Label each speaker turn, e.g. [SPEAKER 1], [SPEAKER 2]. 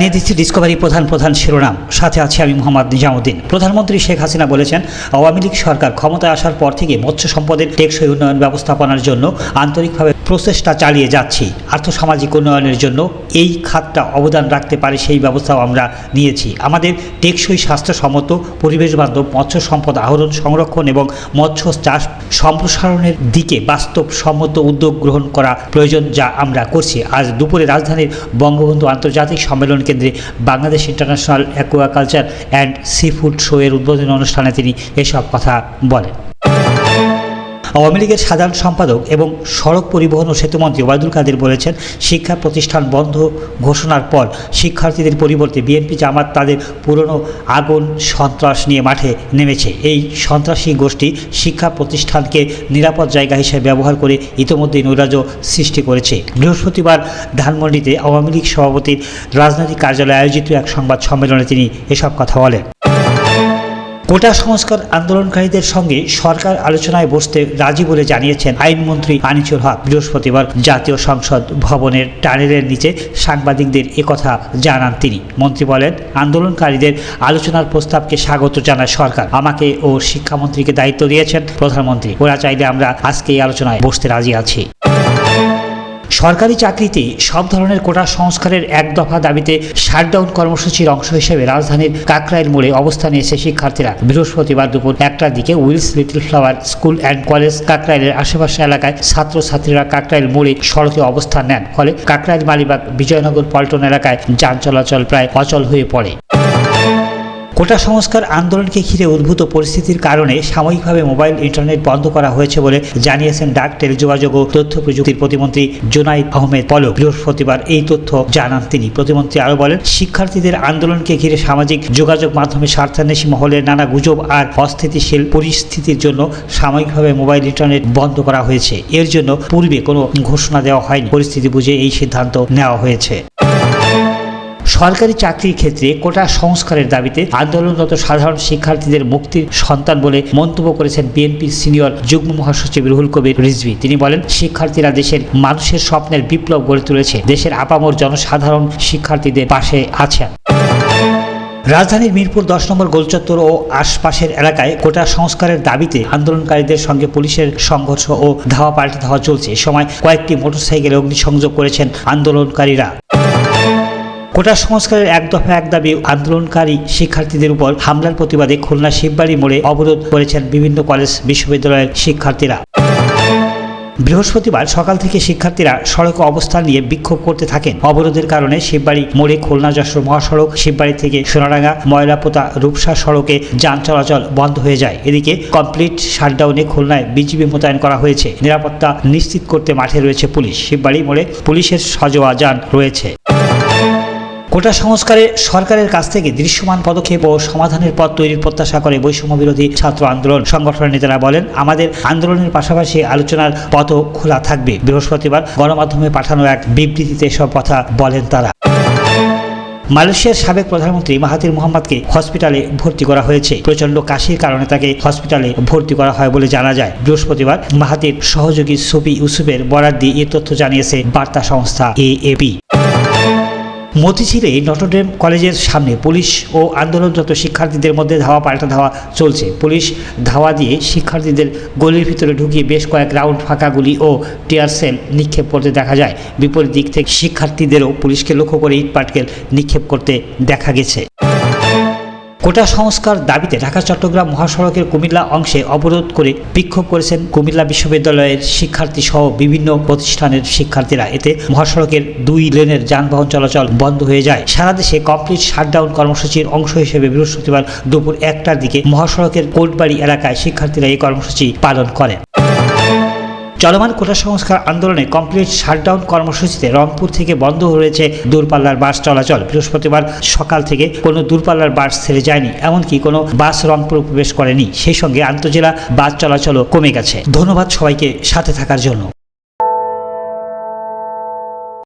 [SPEAKER 1] জানিয়ে দিচ্ছি ডিসকভারি প্রধান শিরোনাম, সাথে আছে আমি মোহাম্মদ নিজামুদ্দিন। প্রধানমন্ত্রী শেখ হাসিনা বলেছেন, আওয়ামী লীগ সরকার ক্ষমতায় আসার পর থেকে মৎস্য সম্পদের টেকসই উন্নয়ন ব্যবস্থাপনার জন্য আন্তরিকভাবে প্রচেষ্টা চালিয়ে যাচ্ছি। আর্থসামাজিক উন্নয়নের জন্য এই খাতটা অবদান রাখতে পারে সেই ব্যবস্থাও আমরা নিয়েছি। আমাদের টেকসই স্বাস্থ্যসম্মত পরিবেশ বান্ধব মৎস্য সম্পদ আহরণ, সংরক্ষণ এবং মৎস্য চাষ সম্প্রসারণের দিকে বাস্তবসম্মত উদ্যোগ গ্রহণ করা প্রয়োজন, যা আমরা করছি। আজ দুপুরে রাজধানীর বঙ্গবন্ধু আন্তর্জাতিক সম্মেলন কেন্দ্রে Bangladesh international aquaculture and sea food show এর উদ্বোধনী অনুষ্ঠানে তিনি এসব কথা বলেন। আওয়ামী লীগের সাধারণ সম্পাদক এবং সড়ক পরিবহন ও সেতুমন্ত্রী ওবায়দুল কাদের বলেছেন, শিক্ষা প্রতিষ্ঠান বন্ধ ঘোষণার পর শিক্ষার্থীদের পরিবর্তে বিএনপি জামাত তাদের পুরনো আগুন সন্ত্রাস নিয়ে মাঠে নেমেছে। এই সন্ত্রাসী গোষ্ঠী শিক্ষা প্রতিষ্ঠানকে নিরাপদ জায়গা হিসেবে ব্যবহার করে ইতিমধ্যেই নৈরাজ্য সৃষ্টি করেছে। বৃহস্পতিবার ধানমন্ডিতে আওয়ামী লীগ সভাপতির রাজনৈতিক কার্যালয়ে আয়োজিত এক সংবাদ সম্মেলনে তিনি এসব কথা বলেন। কোটা সংস্কার আন্দোলনকারীদের সঙ্গে সরকার আলোচনায় বসতে রাজি বলে জানিয়েছেন আইনমন্ত্রী আনিসুল হক। বৃহস্পতিবার জাতীয় সংসদ ভবনের টানেলের নিচে সাংবাদিকদের একথা জানান তিনি। মন্ত্রী বলেন, আন্দোলনকারীদের আলোচনার প্রস্তাবকে স্বাগত জানায় সরকার। আমাকে ও শিক্ষামন্ত্রীকে দায়িত্ব দিয়েছেন প্রধানমন্ত্রী। ওরা চাইলে আমরা আজকে এই আলোচনায় বসতে রাজি আছি। সরকারি চাকরিতে সব ধরনের কোটা সংস্কারের এক দফা দাবিতে শাটডাউন কর্মসূচির অংশ হিসেবে রাজধানীর কাকরাইল মোড়ে অবস্থানে এসে শিক্ষার্থীরা বৃহস্পতিবার দুপুর 1টার দিকে Wills little flower school and college কাকরাইলের আশেপাশে এলাকায় ছাত্রছাত্রীরা কাকরাইল মোড়ে সড়কে অবস্থান নেন। ফলে কাকরাইল মালিবাগ বিজয়নগর পল্টন এলাকায় যান চলাচল প্রায় অচল হয়ে পড়ে। কোটা সংস্কার আন্দোলনকে ঘিরে উদ্ভূত পরিস্থিতির কারণে সাময়িকভাবে মোবাইল ইন্টারনেট বন্ধ করা হয়েছে বলে জানিয়েছেন ডাক, টেলিযোগাযোগ ও তথ্য প্রযুক্তির প্রতিমন্ত্রী জুনাইদ আহমেদ পলক। বৃহস্পতিবার এই তথ্য জানান তিনি। প্রতিমন্ত্রী আরও বলেন, শিক্ষার্থীদের আন্দোলনকে ঘিরে সামাজিক যোগাযোগ মাধ্যমে স্বার্থান্বেষী মহলের নানা গুজব আর অস্থিতিশীল পরিস্থিতির জন্য সাময়িকভাবে মোবাইল ইন্টারনেট বন্ধ করা হয়েছে। এর জন্য পূর্বে কোনো ঘোষণা দেওয়া হয়নি। পরিস্থিতি বুঝে এই সিদ্ধান্ত নেওয়া হয়েছে। সরকারি চাকরির ক্ষেত্রে কোটা সংস্কারের দাবিতে আন্দোলনরত সাধারণ শিক্ষার্থীদের মুক্তির সন্তান বলে মন্তব্য করেছেন বিএনপির সিনিয়র যুগ্ম মহাসচিব রুহুল কবির রিজভী। তিনি বলেন, শিক্ষার্থীরা দেশের মানুষের স্বপ্নের বিপ্লব গড়ে তুলেছে। দেশের আপামর জনসাধারণ শিক্ষার্থীদের পাশে আছেন। রাজধানীর মিরপুর 10 নম্বর গোলচত্বর ও আশপাশের এলাকায় কোটা সংস্কারের দাবিতে আন্দোলনকারীদের সঙ্গে পুলিশের সংঘর্ষ ও ধাওয়া পাল্টে ধাওয়া চলছে। এ সময় কয়েকটি মোটরসাইকেলে অগ্নিসংযোগ করেছেন আন্দোলনকারীরা। কোটা সংস্কারের এক দফা এক দাবি আন্দোলনকারী শিক্ষার্থীদের উপর হামলার প্রতিবাদে খুলনা শিববাড়ি মোড়ে অবরোধ করেছেন বিভিন্ন কলেজ বিশ্ববিদ্যালয়ের শিক্ষার্থীরা। বৃহস্পতিবার সকাল থেকে শিক্ষার্থীরা সড়কে অবস্থান নিয়ে বিক্ষোভ করতে থাকেন। অবরোধের কারণে শিববাড়ি মোড়ে খুলনা যশোর মহাসড়ক, শিববাড়ি থেকে সোনাডাঙ্গা ময়লাপোতা রূপসা সড়কে যান চলাচল বন্ধ হয়ে যায়। এদিকে কমপ্লিট শাটডাউনে খুলনায় বিজিবি মোতায়েন করা হয়েছে। নিরাপত্তা নিশ্চিত করতে মাঠে রয়েছে পুলিশ। শিববাড়ি মোড়ে পুলিশের সজোয়া যান রয়েছে। কোটা সংস্কারে সরকারের কাছ থেকে দৃশ্যমান পদক্ষেপ ও সমাধানের পথ তৈরির প্রত্যাশা করে বৈষম্য বিরোধী ছাত্র আন্দোলন সংগঠনের নেতারা বলেন, আমাদের আন্দোলনের পাশাপাশি আলোচনার পথও খোলা থাকবে। বৃহস্পতিবার গণমাধ্যমে পাঠানো এক বিবৃতিতে এসব কথা বলেন তারা। মালয়েশিয়ার সাবেক প্রধানমন্ত্রী মাহাথির মোহাম্মদকে হসপিটালে ভর্তি করা হয়েছে। প্রচণ্ড কাশির কারণে তাকে হসপিটালে ভর্তি করা হয় বলে জানা যায়। বৃহস্পতিবার মাহাথির সহযোগী সুফি ইউসুফের বরাত দিয়ে এ তথ্য জানিয়েছে বার্তা সংস্থা এএপি। মতিঝিলে নটরডেম কলেজের সামনে পুলিশ ও আন্দোলনরত শিক্ষার্থীদের মধ্যে ধাওয়া পাল্টা ধাওয়া চলছে। পুলিশ ধাওয়া দিয়ে শিক্ষার্থীদের গলির ভিতরে ঢুকিয়ে বেশ কয়েক রাউন্ড ফাঁকা গুলি ও টিয়ার সেল নিক্ষেপ করতে দেখা যায়। বিপরীত দিক থেকে শিক্ষার্থীদেরও পুলিশকে লক্ষ্য করে ইট পাটকেল নিক্ষেপ করতে দেখা গেছে। কোটা সংস্কার দাবিতে ঢাকা চট্টগ্রাম মহাসড়কের কুমিল্লা অংশে অবরোধ করে বিক্ষোভ করেছেন কুমিল্লা বিশ্ববিদ্যালয়ের শিক্ষার্থী সহ বিভিন্ন প্রতিষ্ঠানের শিক্ষার্থীরা। এতে মহাসড়কের 2 লেনের যানবাহন চলাচল বন্ধ হয়ে যায়। সারা দেশে কমপ্লিট শাটডাউন কর্মসূচির অংশ হিসেবে বৃহস্পতিবার দুপুর 1টার দিকে মহাসড়কের কোটবাড়ি এলাকায় শিক্ষার্থীরা এই কর্মসূচি পালন করেন। চলমান কোটা সংস্কার আন্দোলনে কমপ্লিট শাটডাউন কর্মসূচিতে রংপুর থেকে বন্ধ রয়েছে দূরপাল্লার বাস চলাচল। বৃহস্পতিবার সকাল থেকে কোনো দূরপাল্লার বাস ছেড়ে যায়নি, এমনকি কোনো বাস রংপুর প্রবেশ করেনি। সেই সঙ্গে আন্তজেলা বাস চলাচলও কমে গেছে। ধন্যবাদ সবাইকে সাথে থাকার জন্য।